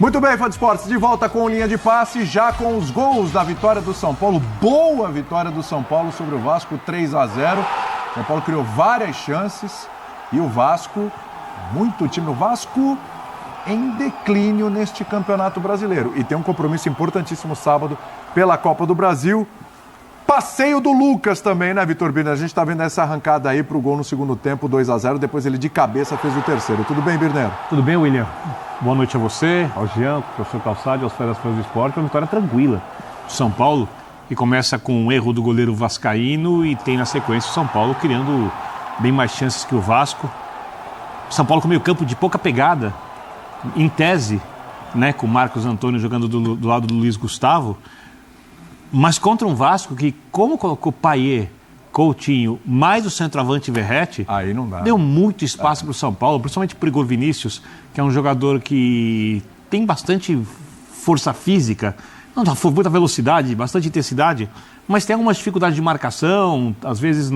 Muito bem, fã de esportes, de volta com linha de passe, já com os gols da vitória do São Paulo. Boa vitória do São Paulo sobre o Vasco, 3-0. São Paulo criou várias chances e o Vasco, muito time. O Vasco em declínio neste Campeonato Brasileiro. E tem um compromisso importantíssimo sábado pela Copa do Brasil. Passeio do Lucas também, né, Vitor Birner? A gente tá vendo essa arrancada aí pro gol no segundo tempo, 2-0. Depois ele de cabeça fez o terceiro. Tudo bem, Birner? Tudo bem, William? Boa noite a você, ao Jean, ao professor Calçade, aos fãs do esporte. Uma vitória tranquila do São Paulo, que começa com um erro do goleiro vascaíno e tem na sequência o São Paulo criando bem mais chances que o Vasco. O São Paulo com meio campo de pouca pegada, em tese, né, com o Marcos Antônio jogando do lado do Luiz Gustavo, mas contra um Vasco que, como colocou Payet, Coutinho, mais o centroavante Verratti, aí não dá, deu muito espaço para o São Paulo, principalmente para o Igor Vinícius, que é um jogador que tem bastante força física, muita velocidade, bastante intensidade, mas tem algumas dificuldades de marcação, às vezes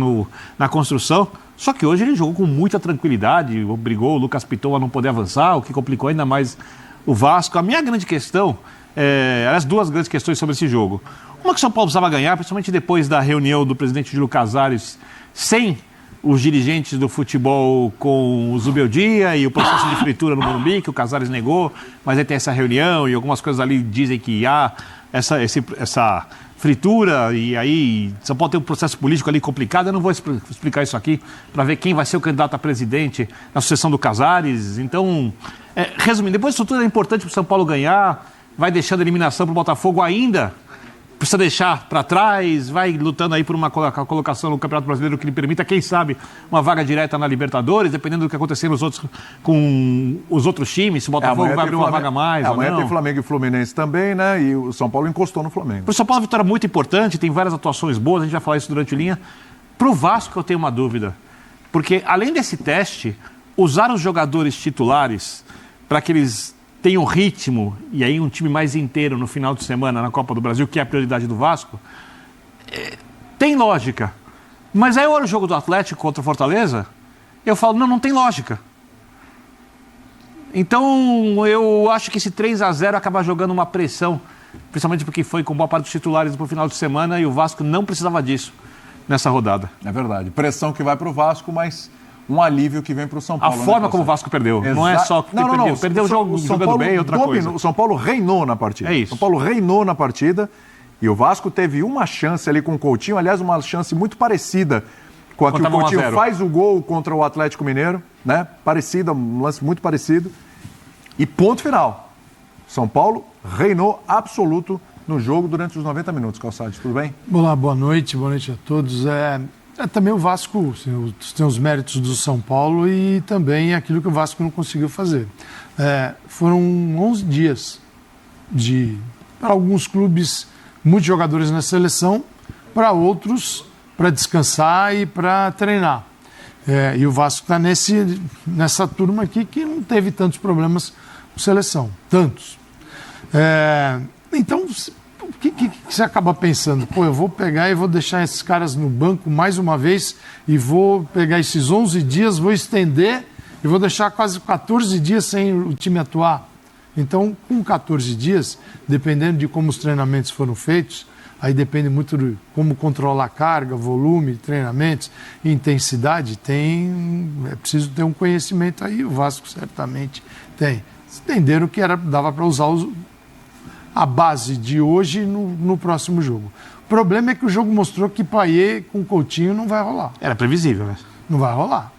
na construção. Só que hoje ele jogou com muita tranquilidade, obrigou o Lucas Piton a não poder avançar, o que complicou ainda mais o Vasco. A minha grande questão, aliás, duas grandes questões sobre esse jogo. Uma que o São Paulo precisava ganhar, principalmente depois da reunião do presidente Júlio Casares, sem os dirigentes do futebol com o Zubeldia e o processo de fritura no Morumbi, que o Casares negou, mas aí tem essa reunião e algumas coisas ali dizem que há essa fritura e aí São Paulo tem um processo político ali complicado. Eu não vou explicar isso aqui para ver quem vai ser o candidato a presidente na sucessão do Casares. Então, resumindo, depois disso tudo é importante para o São Paulo ganhar, vai deixando a eliminação para o Botafogo ainda. Precisa deixar para trás, vai lutando aí por uma colocação no Campeonato Brasileiro que lhe permita, quem sabe, uma vaga direta na Libertadores, dependendo do que acontecer com os outros times, se o Botafogo vai abrir uma vaga a mais ou não. Amanhã tem Flamengo e Fluminense também, né? E o São Paulo encostou no Flamengo. Para o São Paulo, a vitória é muito importante, tem várias atuações boas, a gente vai falar isso durante a linha. Para o Vasco, eu tenho uma dúvida, porque além desse teste, usar os jogadores titulares para que eles tenham ritmo, e aí um time mais inteiro no final de semana na Copa do Brasil, que é a prioridade do Vasco, tem lógica. Mas aí eu olho o jogo do Atlético contra o Fortaleza, eu falo, não tem lógica. Então eu acho que esse 3-0 acaba jogando uma pressão, principalmente porque foi com boa parte dos titulares para o final de semana e o Vasco não precisava disso nessa rodada. É verdade. Pressão que vai para o Vasco, mas um alívio que vem para o São Paulo. A forma como o Vasco perdeu. Não é só que perdeu. Perdeu o jogo jogando bem, outra coisa. O São Paulo reinou na partida. É isso. São Paulo reinou na partida e o Vasco teve uma chance ali com o Coutinho, aliás, uma chance muito parecida com a que o Coutinho faz o gol contra o Atlético Mineiro, né? Parecida, um lance muito parecido. E ponto final. São Paulo reinou absoluto no jogo durante os 90 minutos. Calçade, tudo bem? Olá, boa noite a todos. Também o Vasco tem os méritos do São Paulo e também aquilo que o Vasco não conseguiu fazer. Foram 11 dias para alguns clubes, muitos jogadores na seleção, para outros, para descansar e para treinar. E o Vasco está nessa turma aqui que não teve tantos problemas com seleção. Tantos. Então, o que você acaba pensando? Eu vou pegar e vou deixar esses caras no banco mais uma vez e vou pegar esses 11 dias, vou estender e vou deixar quase 14 dias sem o time atuar. Então, com 14 dias, dependendo de como os treinamentos foram feitos, aí depende muito de como controlar a carga, volume, treinamentos, intensidade, é preciso ter um conhecimento aí, o Vasco certamente tem. Entenderam que dava para usar a base de hoje no próximo jogo. O problema é que o jogo mostrou que Payet com Coutinho não vai rolar. Era previsível, né? Não vai rolar.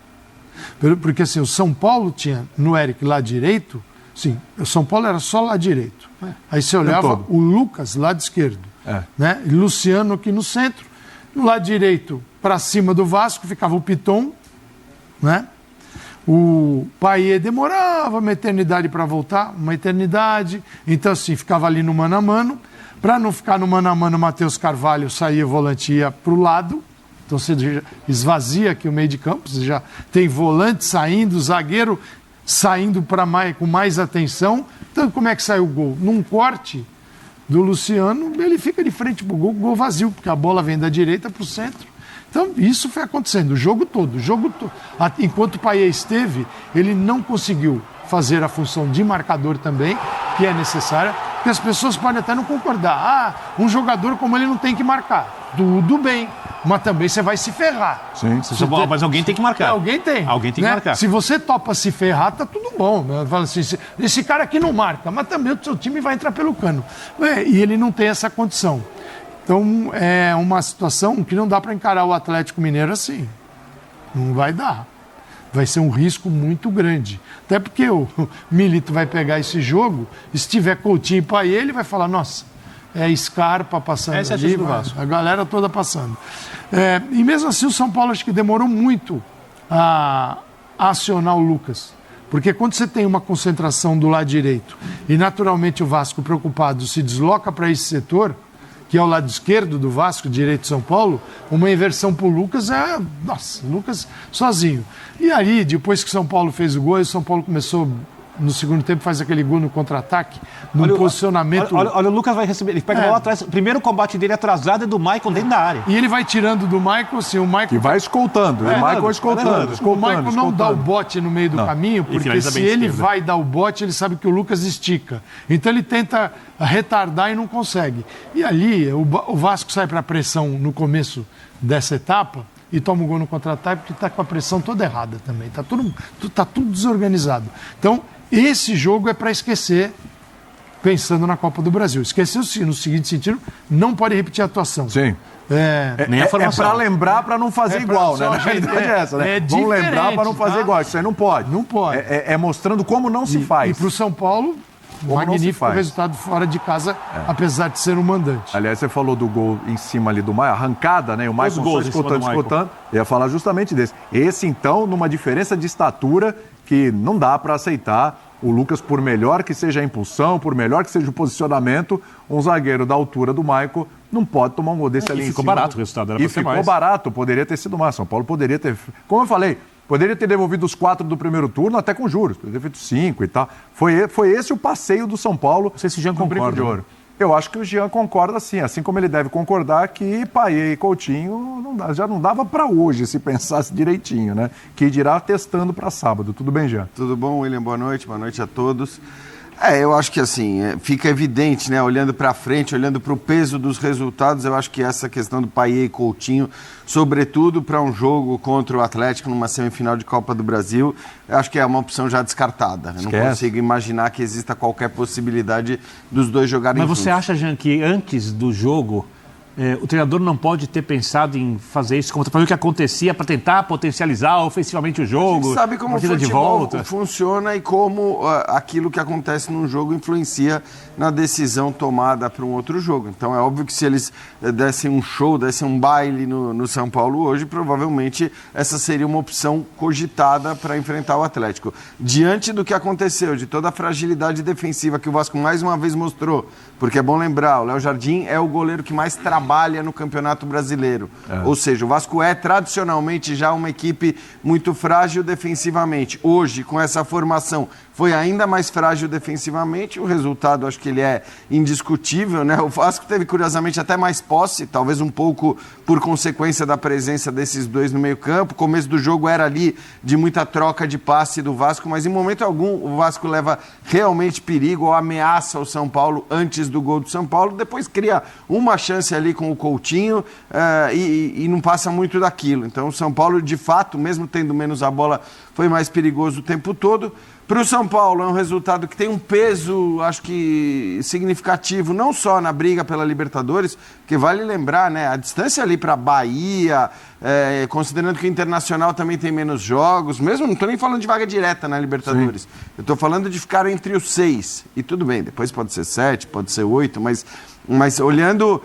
Porque assim, o São Paulo tinha no Eric lá direito, sim, o São Paulo era só lá direito. Aí você olhava o Lucas lado esquerdo, né? E Luciano aqui no centro. No lado direito, para cima do Vasco, ficava o Piton, né? O Payet demorava uma eternidade para voltar, uma eternidade. Então, assim, ficava ali no mano a mano. Para não ficar no mano a mano, o Matheus Carvalho saía, o volante ia para o lado. Então, você já esvazia aqui o meio de campo. Você já tem volante saindo, zagueiro saindo com mais atenção. Então, como é que sai o gol? Num corte do Luciano, ele fica de frente para o gol vazio, porque a bola vem da direita para o centro. Então, isso foi acontecendo o jogo todo. Enquanto o Payet esteve, ele não conseguiu fazer a função de marcador também. que é necessária, porque as pessoas podem até não concordar. Um jogador como ele não tem que marcar. Tudo bem, mas também você vai se ferrar. Sim. Mas alguém tem que marcar. Alguém tem. Alguém tem que marcar. Se você topa se ferrar, tá tudo bom. Fala assim, esse cara aqui não marca, mas também o seu time vai entrar pelo cano. E ele não tem essa condição. Então, é uma situação que não dá para encarar o Atlético Mineiro assim. Não vai dar. Vai ser um risco muito grande. Até porque o Milito vai pegar esse jogo, se tiver Coutinho e Payet, ele vai falar, nossa, é Scarpa passando ali, a galera toda passando. E mesmo assim o São Paulo acho que demorou muito a acionar o Lucas. Porque quando você tem uma concentração do lado direito e naturalmente o Vasco preocupado se desloca para esse setor, que é o lado esquerdo do Vasco, direito de São Paulo, uma inversão para o Lucas nossa, Lucas sozinho. E aí, depois que São Paulo fez o gol, o São Paulo começou, no segundo tempo, faz aquele gol no contra-ataque, no posicionamento... Olha, o Lucas vai receber, ele pega a bola atrás, o primeiro combate dele atrasado é do Maicon dentro da área. E ele vai tirando do Maicon, assim, o Maicon... Que vai escoltando, o Maicon escoltando. O Maicon não dá o bote no meio do caminho, porque se ele vai dar o bote, ele sabe que o Lucas estica. Então ele tenta retardar e não consegue. E ali, o Vasco sai para a pressão no começo dessa etapa e toma um gol no contra-ataque porque está com a pressão toda errada também. Tá tudo desorganizado. Então, esse jogo é para esquecer, pensando na Copa do Brasil. Esqueceu sim, no seguinte sentido, não pode repetir a atuação. Sim. Nem a formação. É para lembrar para não fazer igual, né? Na realidade é essa, né? Vamos lembrar para não fazer igual. Isso aí não pode. Não pode. É mostrando como não se faz. E para o São Paulo, magnífico resultado fora de casa, apesar de ser um mandante. Aliás, você falou do gol em cima ali do Maicon, arrancada, né? O Maicon só escutando. Eu ia falar justamente desse. Esse, então, numa diferença de estatura que não dá para aceitar. O Lucas, por melhor que seja a impulsão, por melhor que seja o posicionamento, um zagueiro da altura do Maicon não pode tomar um gol desse ali em cima. Ficou barato o resultado, era pra ser mais. Ficou barato, poderia ter sido mais. São Paulo poderia ter... Como eu falei, poderia ter devolvido os 4 do primeiro turno até com juros, poderia ter feito 5 e tal. Foi esse o passeio do São Paulo. Não sei se o Jean concorda. De ouro. Eu acho que o Jean concorda sim, assim como ele deve concordar que Payet e Coutinho já não dava para hoje, se pensasse direitinho, né? Que dirá testando para sábado. Tudo bem, Jean? Tudo bom, William? Boa noite a todos. Eu acho que assim, fica evidente, né? Olhando para frente, olhando para o peso dos resultados, eu acho que essa questão do Payet e Coutinho, sobretudo para um jogo contra o Atlético numa semifinal de Copa do Brasil, eu acho que é uma opção já descartada. Eu não consigo imaginar que exista qualquer possibilidade dos dois jogarem juntos. Mas você acha, Jean, que antes do jogo o treinador não pode ter pensado em fazer isso, como fazer o que acontecia para tentar potencializar ofensivamente o jogo? A gente sabe como o futebol de volta funciona e como aquilo que acontece num jogo influencia na decisão tomada para um outro jogo. Então é óbvio que se eles dessem um show, dessem um baile no São Paulo hoje, provavelmente essa seria uma opção cogitada para enfrentar o Atlético. Diante do que aconteceu, de toda a fragilidade defensiva que o Vasco mais uma vez mostrou, porque é bom lembrar, o Léo Jardim é o goleiro que mais trabalha no Campeonato Brasileiro. Ou seja, o Vasco é tradicionalmente já uma equipe muito frágil defensivamente. Hoje, com essa formação, foi ainda mais frágil defensivamente. O resultado, acho que ele é indiscutível, né? O Vasco teve, curiosamente, até mais posse, talvez um pouco por consequência da presença desses dois no meio-campo. O começo do jogo era ali de muita troca de passe do Vasco, mas em momento algum o Vasco leva realmente perigo ou ameaça o São Paulo antes do gol do São Paulo. Depois cria uma chance ali com o Coutinho e não passa muito daquilo. Então o São Paulo, de fato, mesmo tendo menos a bola, foi mais perigoso o tempo todo. Para o São Paulo é um resultado que tem um peso, acho que significativo, não só na briga pela Libertadores, porque vale lembrar, né, a distância ali para Bahia, considerando que o Internacional também tem menos jogos, mesmo não estou nem falando de vaga direta na Libertadores, eu estou falando de ficar entre os 6, e tudo bem, depois pode ser 7, pode ser 8, mas olhando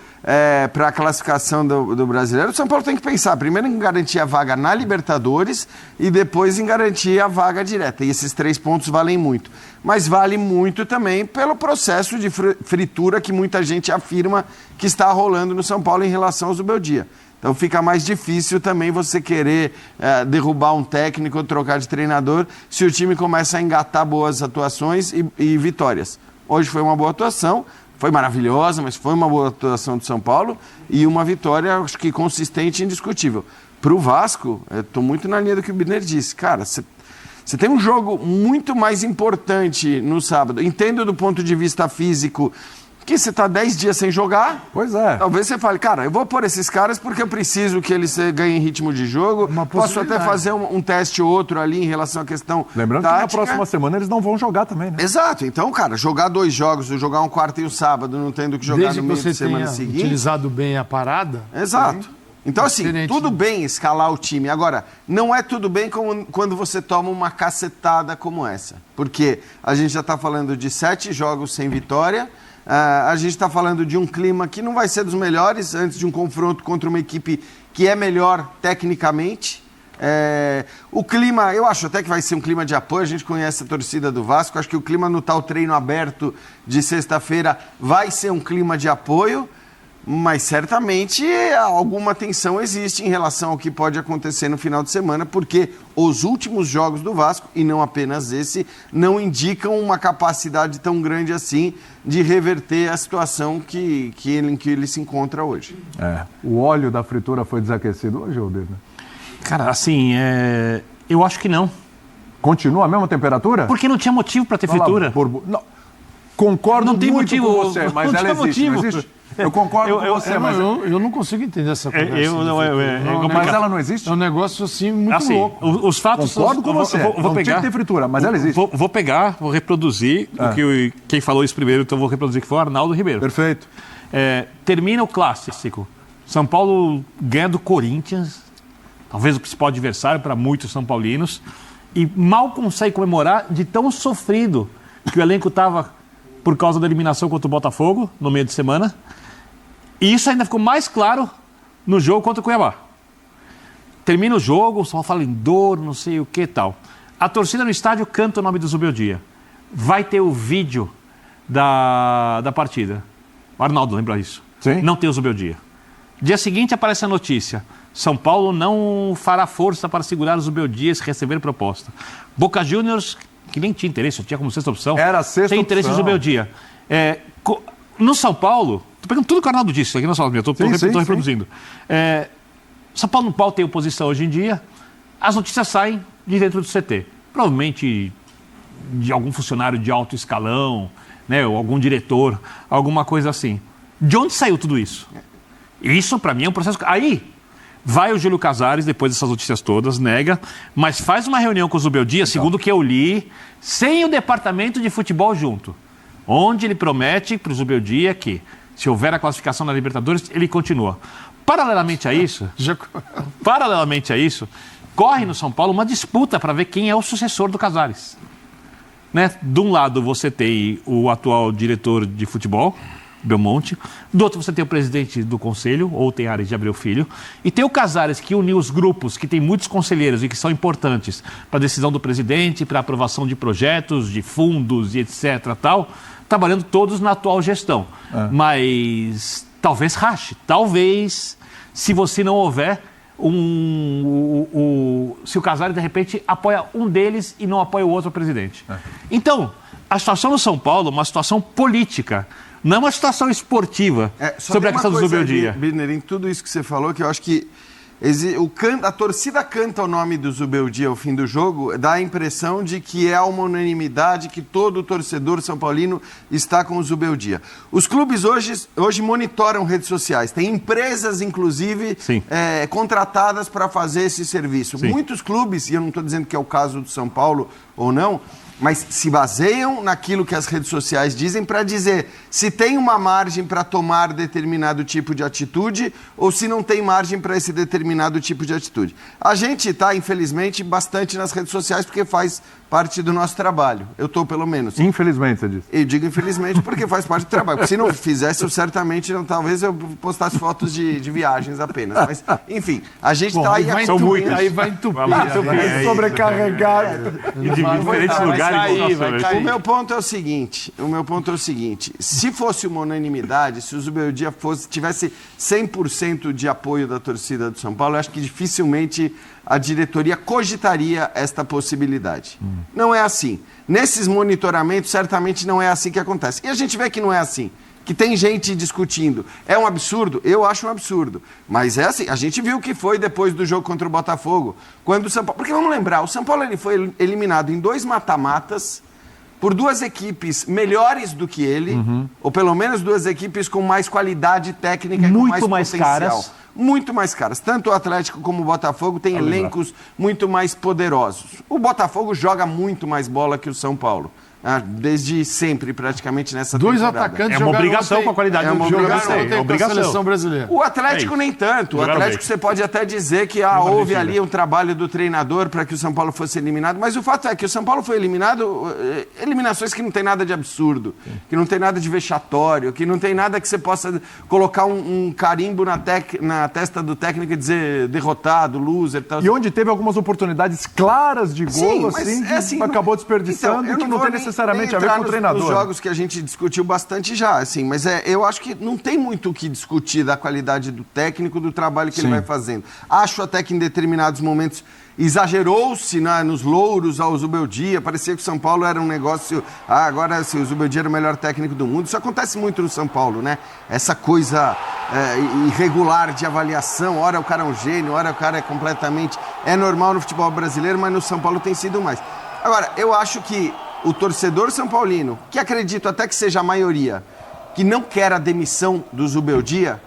para a classificação do brasileiro, o São Paulo tem que pensar primeiro em garantir a vaga na Libertadores e depois em garantir a vaga direta. E esses 3 pontos valem muito. Mas vale muito também pelo processo de fritura que muita gente afirma que está rolando no São Paulo em relação aos do Beldia. Então fica mais difícil também você querer derrubar um técnico ou trocar de treinador se o time começa a engatar boas atuações e vitórias. Hoje foi uma boa atuação. Foi maravilhosa, mas foi uma boa atuação do São Paulo e uma vitória, acho que consistente e indiscutível. Para o Vasco, estou muito na linha do que o Biner disse. Cara, você Você tem um jogo muito mais importante no sábado. Entendo do ponto de vista físico que você está 10 dias sem jogar. Pois é. Talvez você fale, cara, eu vou pôr esses caras porque eu preciso que eles ganhem ritmo de jogo. Posso até fazer um teste ou outro ali em relação à questão Lembrando tática. que na próxima semana eles não vão jogar também, né? Exato. Então, cara, jogar 2 jogos, jogar um quarto e um sábado, não tendo que jogar no meio de semana seguinte. Utilizado bem a parada. Exato. Então, assim, tudo bem escalar o time. Agora, não é tudo bem quando você toma uma cacetada como essa. Porque a gente já está falando de 7 jogos sem vitória, a gente está falando de um clima que não vai ser dos melhores antes de um confronto contra uma equipe que é melhor tecnicamente. O clima, eu acho até que vai ser um clima de apoio. A gente conhece a torcida do Vasco. Acho que o clima no tal treino aberto de sexta-feira vai ser um clima de apoio. Mas certamente alguma tensão existe em relação ao que pode acontecer no final de semana, porque os últimos jogos do Vasco, e não apenas esse, não indicam uma capacidade tão grande assim de reverter a situação em que ele se encontra hoje. O óleo da fritura foi desaquecido hoje, Aldir? Cara, assim, eu acho que não. Continua a mesma temperatura? Porque não tinha motivo para ter fritura. Não, concordo Não tem muito motivo, com você, mas não ela tem existe, motivo. não existe? Eu concordo com você, mas... Eu não consigo entender essa conversa. Mas ela não existe? É um negócio assim muito louco. Os fatos... Concordo com você. Vou não pegar, tinha que ter fritura, mas ela existe. Vou pegar, vou reproduzir quem falou isso primeiro, então vou reproduzir, que foi o Arnaldo Ribeiro. Perfeito. Termina o clássico. São Paulo ganha do Corinthians, talvez o principal adversário para muitos são paulinos, e mal consegue comemorar de tão sofrido que o elenco estava por causa da eliminação contra o Botafogo no meio de semana. E isso ainda ficou mais claro no jogo contra o Cuiabá. Termina o jogo, só fala em dor, não sei o que e tal. A torcida no estádio canta o nome do Zubeldia. Vai ter o vídeo da partida. O Arnaldo lembra isso. Sim. Não tem o Zubeldia. Dia seguinte aparece a notícia. São Paulo não fará força para segurar o Zubeldia se receber proposta. Boca Juniors, que nem tinha interesse, tinha como sexta opção. Era a sexta tem interesse opção. no Zubeldia. No São Paulo, estou pegando tudo que o Arnaldo disse, aqui não só estou reproduzindo. São Paulo no pau tem oposição hoje em dia, as notícias saem de dentro do CT. Provavelmente de algum funcionário de alto escalão, né, ou algum diretor, alguma coisa assim. De onde saiu tudo isso? Isso, para mim, é um processo... Aí, vai o Júlio Casares, depois dessas notícias todas, nega, mas faz uma reunião com o Zubeldia, segundo o que eu li, sem o departamento de futebol junto, onde ele promete para o Zubeldia que, se houver a classificação na Libertadores, ele continua. Paralelamente a isso, corre no São Paulo uma disputa para ver quem é o sucessor do Casares. Né? De um lado você tem o atual diretor de futebol, Belmonte, do outro você tem o presidente do conselho, ou tem Ares de Abreu Filho, e tem o Casares, que uniu os grupos, que tem muitos conselheiros e que são importantes para a decisão do presidente, para a aprovação de projetos, de fundos e etc. tal, trabalhando todos na atual gestão. Mas talvez rache, talvez, se você não houver se o Casares de repente apoia um deles e não apoia o outro presidente. Então, a situação no São Paulo é uma situação política, não é uma situação esportiva sobre a questão do Zubeldia. Birner, em tudo isso que você falou, que eu acho que a torcida canta o nome do Zubeldia ao fim do jogo, dá a impressão de que é uma unanimidade, que todo torcedor são paulino está com o Zubeldia. Os clubes hoje monitoram redes sociais, tem empresas, inclusive, contratadas para fazer esse serviço. Sim. Muitos clubes, e eu não estou dizendo que é o caso do São Paulo ou não, mas se baseiam naquilo que as redes sociais dizem para dizer se tem uma margem para tomar determinado tipo de atitude ou se não tem margem para esse determinado tipo de atitude. A gente está, infelizmente, bastante nas redes sociais porque faz parte do nosso trabalho. Eu estou, pelo menos. Infelizmente, você disse. Eu digo infelizmente porque faz parte do trabalho. Porque se não fizesse, eu certamente, talvez eu postasse fotos de viagens apenas. Mas, enfim, a gente está aí... São muitas. Aí vai entupir. Sobrecarregado. De diferentes lugares. O meu ponto é o seguinte, se fosse uma unanimidade, se o Zubeldia tivesse 100% de apoio da torcida do São Paulo, eu acho que dificilmente a diretoria cogitaria esta possibilidade. Não é assim. Nesses monitoramentos, certamente não é assim que acontece. E a gente vê que não é assim. que tem gente discutindo. É um absurdo? Eu acho um absurdo. Mas é assim, a gente viu o que foi depois do jogo contra o Botafogo. Quando o São Paulo... Porque vamos lembrar, o São Paulo ele foi eliminado em 2 mata-matas por 2 equipes melhores do que ele, ou pelo menos 2 equipes com mais qualidade técnica e com mais potencial. Caras. Muito mais caras. Tanto o Atlético como o Botafogo têm elencos muito mais poderosos. O Botafogo joga muito mais bola que o São Paulo. Desde sempre, praticamente, nessa 2 temporada. atacantes É uma obrigação com a qualidade do jogo. É obrigação. Seleção brasileira. O Atlético nem tanto. O Atlético você pode até dizer que houve ali um trabalho do treinador para que o São Paulo fosse eliminado, mas o fato é que o São Paulo foi eliminado, eliminações que não tem nada de absurdo, que não tem nada de vexatório, que não tem nada que você possa colocar um carimbo na testa do técnico e dizer derrotado, loser. Tal. E onde teve algumas oportunidades claras de gol, Sim, que acabou desperdiçando, então, que não tem necessariamente a ver com o treinador. Nos jogos que a gente discutiu bastante já, assim, mas eu acho que não tem muito o que discutir da qualidade do técnico, do trabalho que ele vai fazendo. Acho até que em determinados momentos exagerou-se nos louros ao Zubeldia, parecia que o São Paulo era um negócio, agora assim, o Zubeldia era o melhor técnico do mundo. Isso acontece muito no São Paulo, né? Essa coisa irregular de avaliação, ora o cara é um gênio, ora o cara é completamente... É normal no futebol brasileiro, mas no São Paulo tem sido mais. Agora, eu acho que o torcedor são paulino, que acredito até que seja a maioria, que não quer a demissão do Zubeldia,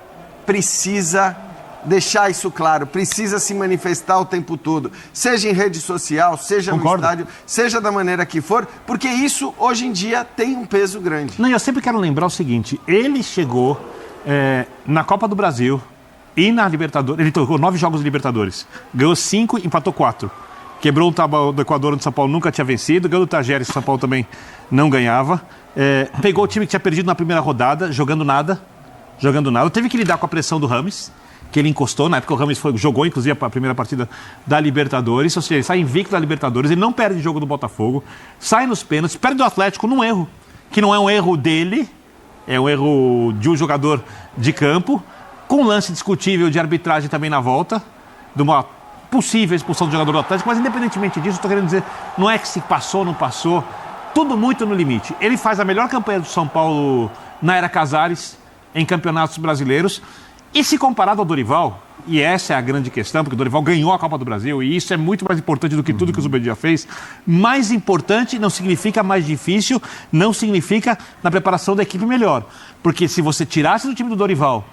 precisa deixar isso claro, precisa se manifestar o tempo todo, seja em rede social, seja no estádio, seja da maneira que for, porque isso hoje em dia tem um peso grande. Não, eu sempre quero lembrar o seguinte, ele chegou na Copa do Brasil e na Libertadores, ele tocou 9 jogos de Libertadores, ganhou 5, empatou 4. Quebrou o tabu do Equador, onde o São Paulo nunca tinha vencido. Ganhou do Tajeres, o São Paulo também não ganhava. Pegou o time que tinha perdido na primeira rodada, jogando nada. Teve que lidar com a pressão do Rames, que ele encostou. Na época o Rames jogou, inclusive, a primeira partida da Libertadores. Ou seja, ele sai invicto da Libertadores, ele não perde jogo do Botafogo. Sai nos pênaltis, perde do Atlético num erro, que não é um erro dele, é um erro de um jogador de campo, com um lance discutível de arbitragem também na volta, de uma possível expulsão do jogador do Atlético, mas independentemente disso, estou querendo dizer, não é que se passou ou não passou, tudo muito no limite. Ele faz a melhor campanha do São Paulo na era Casares, em campeonatos brasileiros, e se comparado ao Dorival, e essa é a grande questão, porque o Dorival ganhou a Copa do Brasil, e isso é muito mais importante do que tudo que o Zubeldia fez, mais importante não significa mais difícil, não significa na preparação da equipe melhor, porque se você tirasse do time do Dorival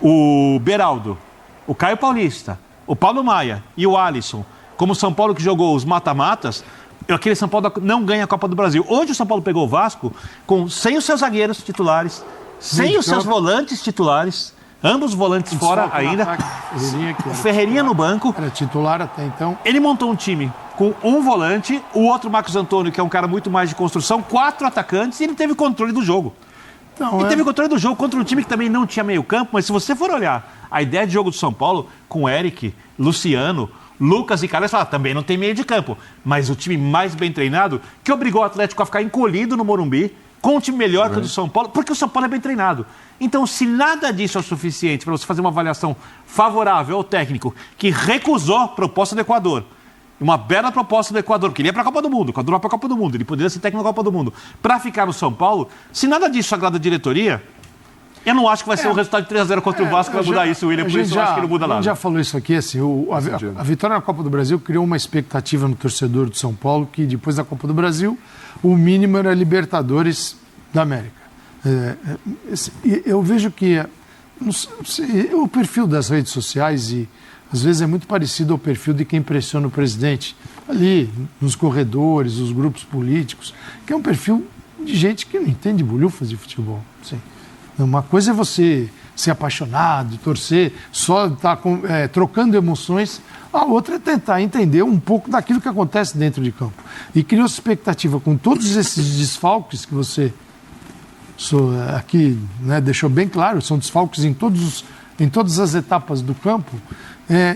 o Beraldo, o Caio Paulista, o Paulo Maia e o Alisson, como o São Paulo que jogou os mata-matas, aquele São Paulo não ganha a Copa do Brasil. Hoje o São Paulo pegou o Vasco sem os seus zagueiros titulares, sem os seus volantes titulares, ambos volantes fora ainda, o Ferreirinha no banco. Era titular até então. Ele montou um time com um volante, o outro Marcos Antônio, que é um cara muito mais de construção, 4 atacantes, e ele teve controle do jogo. Teve controle do jogo contra um time que também não tinha meio campo, mas se você for olhar a ideia de jogo do São Paulo, com Eric, Luciano, Lucas e Carlos, também não tem meio de campo, mas o time mais bem treinado, que obrigou o Atlético a ficar encolhido no Morumbi, com um time melhor que o do São Paulo, porque o São Paulo é bem treinado. Então, se nada disso é o suficiente para você fazer uma avaliação favorável ao técnico que recusou a proposta do Equador, uma bela proposta do Equador, que ele ia para a Copa do Mundo, o Equador vai para a Copa do Mundo, ele poderia ser técnico da Copa do Mundo, para ficar no São Paulo, se nada disso agrada a diretoria, eu não acho que vai ser um resultado de 3-0 contra o Vasco que vai mudar isso, William, por isso eu acho que não muda nada. A gente já falou isso aqui, assim, a vitória na Copa do Brasil criou uma expectativa no torcedor do São Paulo que depois da Copa do Brasil, o mínimo era Libertadores da América. Eu vejo que o perfil das redes sociais às vezes é muito parecido ao perfil de quem pressiona o presidente ali nos corredores, os grupos políticos, que é um perfil de gente que não entende bolhufas de futebol. Sim. Uma coisa é você ser apaixonado, torcer, só estar trocando emoções. A outra é tentar entender um pouco daquilo que acontece dentro de campo. E criou expectativa com todos esses desfalques que você aqui deixou bem claro, são desfalques em todas as etapas do campo,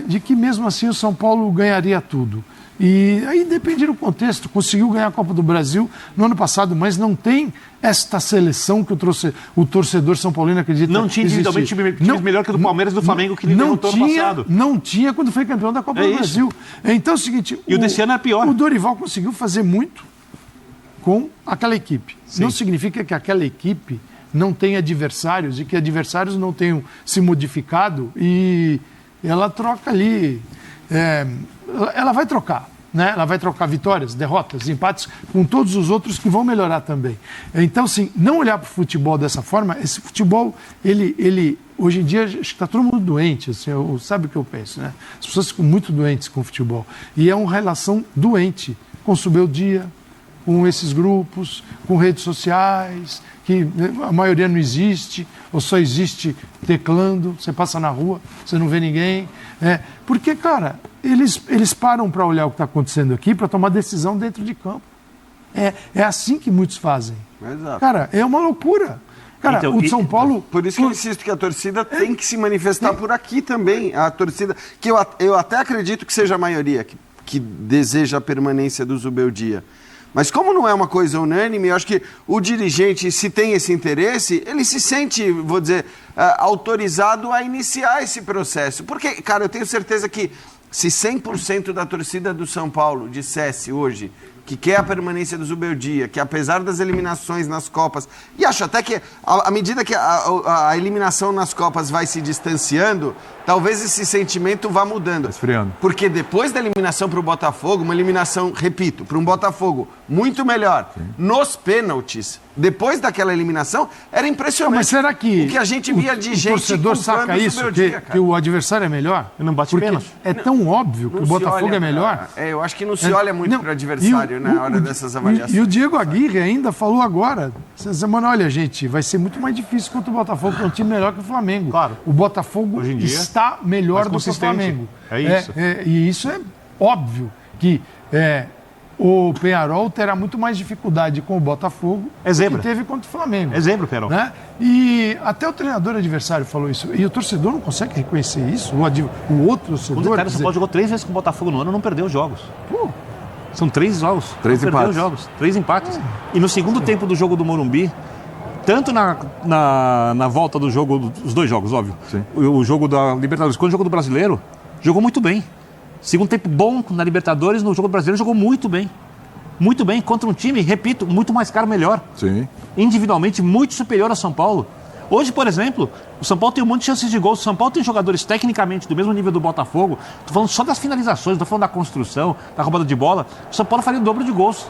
de que mesmo assim o São Paulo ganharia tudo. E aí depende do contexto, conseguiu ganhar a Copa do Brasil no ano passado, mas não tem esta seleção que o torcedor São Paulino acredita. Não tinha individualmente time melhor que o do Palmeiras e do Flamengo que ele derrotou ano passado. Não tinha quando foi campeão da Copa do Brasil. Então é o seguinte... E o desse ano é pior. O Dorival conseguiu fazer muito com aquela equipe. Sim. Não significa que aquela equipe não tem adversários e que adversários não tenham se modificado e ela troca ali. Ela vai trocar. Né? Ela vai trocar vitórias, derrotas, empates com todos os outros que vão melhorar também. Então, assim, não olhar para o futebol dessa forma, esse futebol, ele hoje em dia, acho que está todo mundo doente, assim, sabe o que eu penso, né? As pessoas ficam muito doentes com o futebol. E é uma relação doente com o Subeldia, com esses grupos, com redes sociais, que a maioria não existe, ou só existe teclando, você passa na rua, você não vê ninguém. Porque, cara, eles param para olhar o que está acontecendo aqui, para tomar decisão dentro de campo. É assim que muitos fazem. Exato. Cara, é uma loucura. Cara, então, o de São Paulo... Por isso que eu insisto que a torcida tem que se manifestar por aqui também. A torcida, que eu até acredito que seja a maioria que deseja a permanência do Zubeldia. Mas como não é uma coisa unânime, eu acho que o dirigente, se tem esse interesse, ele se sente, vou dizer, autorizado a iniciar esse processo. Porque, cara, eu tenho certeza que se 100% da torcida do São Paulo dissesse hoje que quer a permanência do Zubeldia, que apesar das eliminações nas Copas, e acho até que à medida que a eliminação nas Copas vai se distanciando, talvez esse sentimento vá mudando. Esfriando. Porque depois da eliminação para o Botafogo, uma eliminação, repito, para um Botafogo muito melhor, nos pênaltis, depois daquela eliminação, era impressionante. Mas será que o que a gente via de gente o torcedor saca isso, que o adversário é melhor? Não bate Porque pênalti. é tão óbvio que o Botafogo é melhor. Eu acho que não se olha muito para o adversário na hora dessas avaliações. E o Diego Aguirre ainda falou agora, essa semana, olha, gente, vai ser muito mais difícil contra o Botafogo, que é um time melhor que o Flamengo. Claro. O Botafogo Hoje em dia, está melhor do que o Flamengo. É isso. E isso é óbvio que o Peñarol terá muito mais dificuldade com o Botafogo do que teve contra o Flamengo. Exemplo, Peñarol. Né? E até o treinador adversário falou isso. E o torcedor não consegue reconhecer isso. O outro torcedor... O detalhe, o São Paulo jogou 3 vezes com o Botafogo no ano e não perdeu os jogos. Pô, São 3 jogos. 3 empates. Perdeu os jogos. 3 empates. E no segundo tempo do jogo do Morumbi, tanto na volta do jogo, os 2 jogos, óbvio. Sim. O jogo da Libertadores, quando o jogo do Brasileiro, jogou muito bem. Segundo tempo bom na Libertadores, no jogo do Brasileiro jogou muito bem. Muito bem, contra um time, repito, muito mais caro, melhor. Sim. Individualmente, muito superior ao São Paulo. Hoje, por exemplo, o São Paulo tem um monte de chances de gol. O São Paulo tem jogadores tecnicamente do mesmo nível do Botafogo. Estou falando só das finalizações, estou falando da construção, da roubada de bola. O São Paulo faria o dobro de gols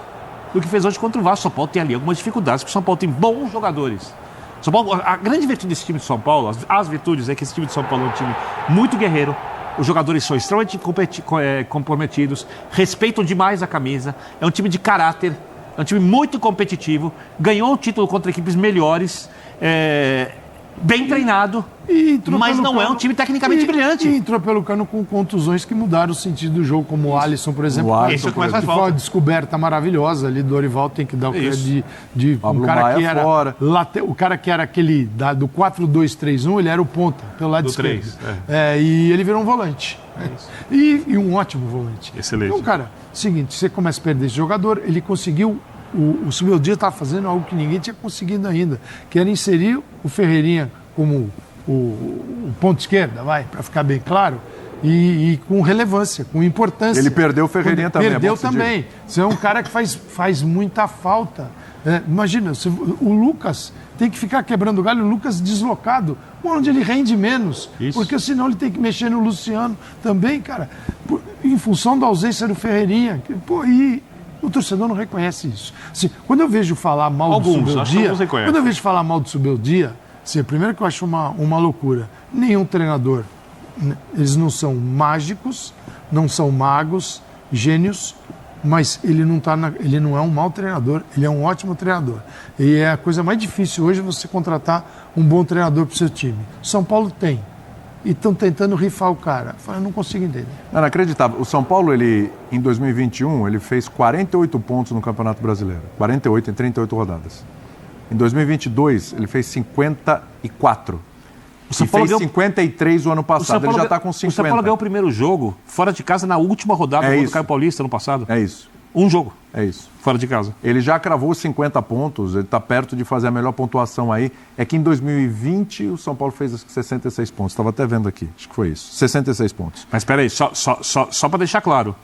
do que fez hoje contra o Vasco. O São Paulo tem ali algumas dificuldades, porque o São Paulo tem bons jogadores. São Paulo, a grande virtude desse time de São Paulo, as virtudes é que esse time de São Paulo é um time muito guerreiro. Os jogadores são extremamente comprometidos, respeitam demais a camisa, é um time de caráter, é um time muito competitivo, ganhou o título contra equipes melhores, bem treinado, mas não é um time tecnicamente brilhante. E entrou pelo cano com contusões que mudaram o sentido do jogo, como o Alisson, por exemplo. Esse é o que mais faz foi uma falta. descoberta maravilhosa ali do Dorival, tem que dar o crédito de Pablo um cara Maia que era fora. o cara que era aquele do 4-2-3-1, ele era o ponta pelo lado Do esquerdo. 3, E ele virou um volante. E um ótimo volante. Excelente. Então, cara, seguinte, você começa a perder esse jogador, ele conseguiu. O Subeldia estava fazendo algo que ninguém tinha conseguido ainda, que era inserir o Ferreirinha como o ponto esquerda, para ficar bem claro, e com relevância, com importância. Ele perdeu o Ferreirinha também. Perdeu também. Você é um cara que faz muita falta. Imagina, o Lucas tem que ficar quebrando o galho, o Lucas deslocado, onde ele rende menos. Isso. Porque senão ele tem que mexer no Luciano também, cara, em função da ausência do Ferreirinha. E o torcedor não reconhece isso. Assim, quando eu vejo falar mal do Subeldia, quando eu vejo falar mal do Subeldia, primeiro que eu acho uma loucura. Nenhum treinador, eles não são mágicos, não são magos, gênios, mas ele não é um mau treinador, ele é um ótimo treinador. E é a coisa mais difícil hoje você contratar um bom treinador para o seu time. São Paulo tem. E estão tentando rifar o cara. Eu não consigo entender. Não, inacreditável. O São Paulo, em 2021, ele fez 48 pontos no Campeonato Brasileiro. 48 em 38 rodadas. Em 2022, ele fez 54. O São E Paulo fez 53 o ano passado. Ele já está com O 50. São Paulo ganhou o primeiro jogo fora de casa na última rodada do Caio Paulista no passado. É isso. Um jogo. É isso. Fora de casa. Ele já cravou 50 pontos, ele está perto de fazer a melhor pontuação aí. É que em 2020 o São Paulo fez 66 pontos. Estava até vendo aqui, acho que foi isso. 66 pontos. Mas espera aí, só para deixar claro.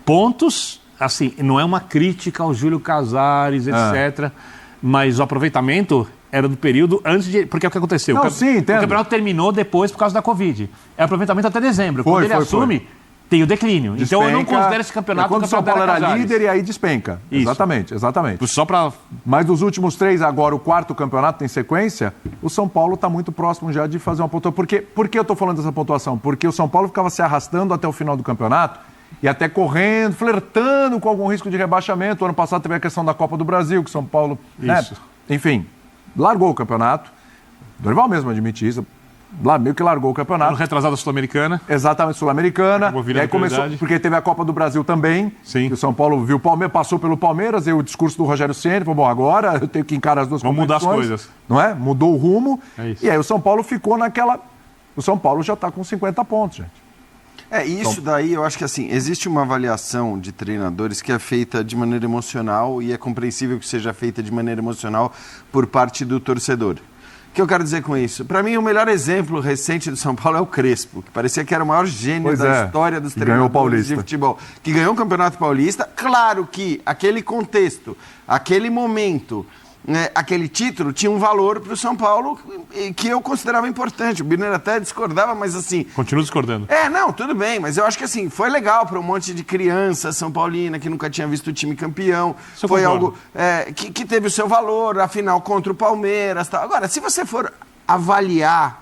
Pontos, assim, não é uma crítica ao Júlio Casares, etc. Mas o aproveitamento era do período antes de... Porque é o que aconteceu. Não, sim, entendo. O campeonato terminou depois por causa da Covid. É aproveitamento até dezembro. Quando ele assume, tem o declínio. Despenca, então eu não considero esse campeonato... Quando o São Paulo era líder e aí despenca. Isso. Exatamente. Só para... Mas dos últimos 3, agora o 4º campeonato tem sequência, o São Paulo está muito próximo já de fazer uma pontuação. Por que eu estou falando dessa pontuação? Porque o São Paulo ficava se arrastando até o final do campeonato e até correndo, flertando com algum risco de rebaixamento. O ano passado teve a questão da Copa do Brasil, que o São Paulo... Isso. Enfim, largou o campeonato. Dorival mesmo admite isso. Lá meio que largou o campeonato. Ano retrasado Sul-Americana. Exatamente, Sul-Americana. E aí começou, porque teve a Copa do Brasil também. Sim. Que o São Paulo viu o Palmeiras, passou pelo Palmeiras, e o discurso do Rogério Ceni falou: bom, agora eu tenho que encarar as duas competições. Vamos mudar as coisas. Não é? Mudou o rumo. É isso. E aí o São Paulo ficou naquela... O São Paulo já está com 50 pontos, gente. Isso daí, eu acho que assim, existe uma avaliação de treinadores que é feita de maneira emocional e é compreensível que seja feita de maneira emocional por parte do torcedor. O que eu quero dizer com isso? Para mim, o melhor exemplo recente do São Paulo é o Crespo, que parecia que era o maior gênio da história dos treinadores de futebol. Que ganhou o Campeonato Paulista. Claro que aquele contexto, aquele momento, né, aquele título tinha um valor para o São Paulo que eu considerava importante. O Birner até discordava, mas assim... Continuo discordando. Não, tudo bem, mas eu acho que assim, foi legal para um monte de criança São Paulina que nunca tinha visto o time campeão. Foi algo que teve o seu valor, afinal, contra o Palmeiras. Tal. Agora, se você for avaliar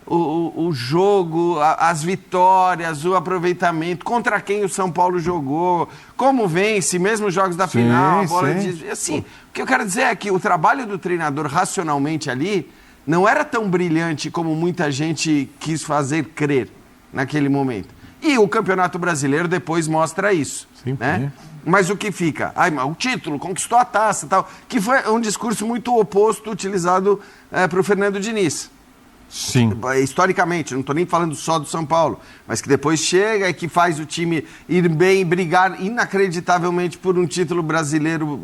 o jogo, as vitórias, o aproveitamento, contra quem o São Paulo jogou, como vence, mesmo os jogos da final, a bola de... Assim, o que eu quero dizer é que o trabalho do treinador racionalmente ali não era tão brilhante como muita gente quis fazer crer naquele momento. E o Campeonato Brasileiro depois mostra isso. Sim, né? Mas o que fica? O título, conquistou a taça e tal, que foi um discurso muito oposto utilizado para o Fernando Diniz. Sim. Historicamente, não estou nem falando só do São Paulo, mas que depois chega e que faz o time ir bem, brigar inacreditavelmente por um título brasileiro,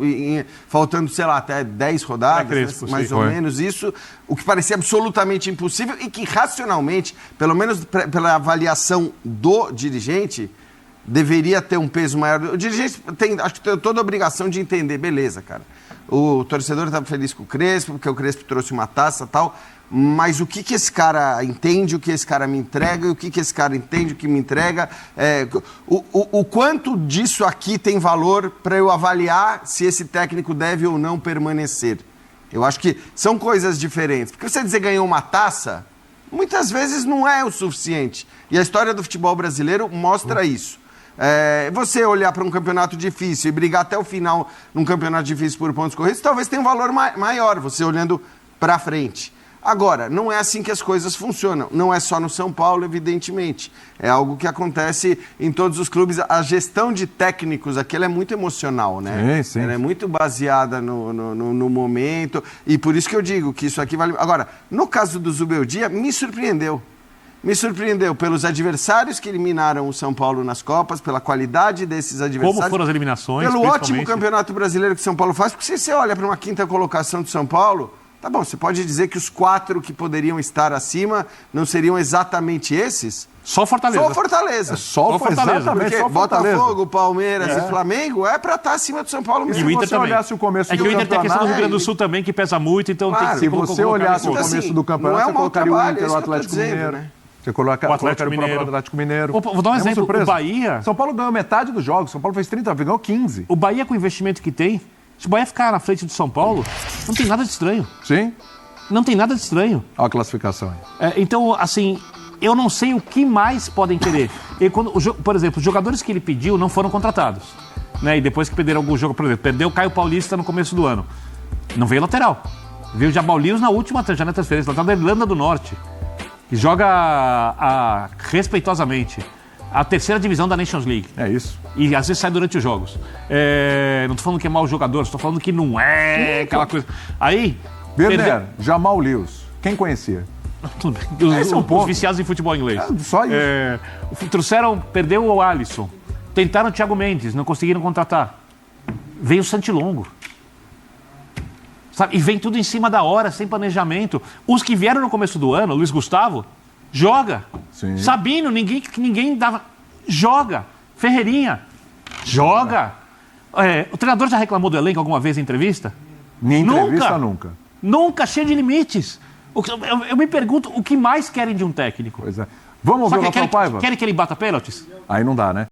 faltando, sei lá, até 10 rodadas, mais ou menos isso, o que parecia absolutamente impossível e que racionalmente, pelo menos pela avaliação do dirigente, deveria ter um peso maior. O dirigente acho que tem toda a obrigação de entender, beleza, cara. O torcedor estava feliz com o Crespo, porque o Crespo trouxe uma taça e tal, mas o que esse cara entende, o que esse cara me entrega, e o que esse cara entende, o que me entrega, o quanto disso aqui tem valor para eu avaliar se esse técnico deve ou não permanecer. Eu acho que são coisas diferentes. Porque você dizer ganhou uma taça, muitas vezes não é o suficiente. E a história do futebol brasileiro mostra isso. Você olhar para um campeonato difícil e brigar até o final num campeonato difícil por pontos corridos, talvez tenha um valor maior, você olhando para frente. Agora, não é assim que as coisas funcionam. Não é só no São Paulo, evidentemente. É algo que acontece em todos os clubes. A gestão de técnicos aqui ela é muito emocional, né? Sim. Ela é muito baseada no momento. E por isso que eu digo que isso aqui vale... Agora, no caso do Zubeldia, me surpreendeu. Me surpreendeu pelos adversários que eliminaram o São Paulo nas Copas, pela qualidade desses adversários. Como foram as eliminações, pelo ótimo campeonato brasileiro que o São Paulo faz. Porque se você olha para uma quinta colocação do São Paulo... Tá bom, você pode dizer que os 4 que poderiam estar acima não seriam exatamente esses? Só Fortaleza. Só Fortaleza. Só Fortaleza. Exatamente, porque só Fortaleza. Botafogo, Palmeiras e Flamengo é para estar acima do São Paulo mesmo. E o Inter também. Olhasse o começo que o Inter tem a questão do Rio Grande do Sul também, que pesa muito, então tem que se você olhasse o começo do campeonato, você colocaria o Inter, o Atlético Mineiro. Né? Você colocaria o Atlético Mineiro. Vou dar um exemplo. O Bahia... São Paulo ganhou metade dos jogos. São Paulo fez 30, ganhou 15. O Bahia, com o investimento que tem, se o Bahia ficar na frente do São Paulo, não tem nada de estranho. Sim. Não tem nada de estranho. Olha a classificação aí. Então, assim, eu não sei o que mais podem querer. E quando, por exemplo, os jogadores que ele pediu não foram contratados. Né? E depois que perderam algum jogo, por exemplo, perdeu o Caio Paulista no começo do ano. Não veio lateral. Veio o Jabaulinhos na última janela de transferência, lateral da Irlanda do Norte. Que joga respeitosamente a 3ª divisão da Nations League. É isso. E às vezes sai durante os jogos. Não estou falando que é mau jogador, estou falando que não é aquela coisa. Aí... Birner, Jamal Lewis. Quem conhecia? Tudo bem. Os viciados em futebol inglês. Só isso. Perdeu o Alisson. Tentaram o Thiago Mendes, não conseguiram contratar. Veio o Santilongo. Sabe? E vem tudo em cima da hora, sem planejamento. Os que vieram no começo do ano, Luiz Gustavo, joga. Sim. Sabino, ninguém dava... Joga. Ferreirinha, joga. O treinador já reclamou do elenco alguma vez em entrevista? Em entrevista, nunca. Nunca cheio de limites. Eu me pergunto o que mais querem de um técnico. Pois é. Vamos ver o Rafael Paiva? Querem que ele bata pênaltis? Aí não dá, né?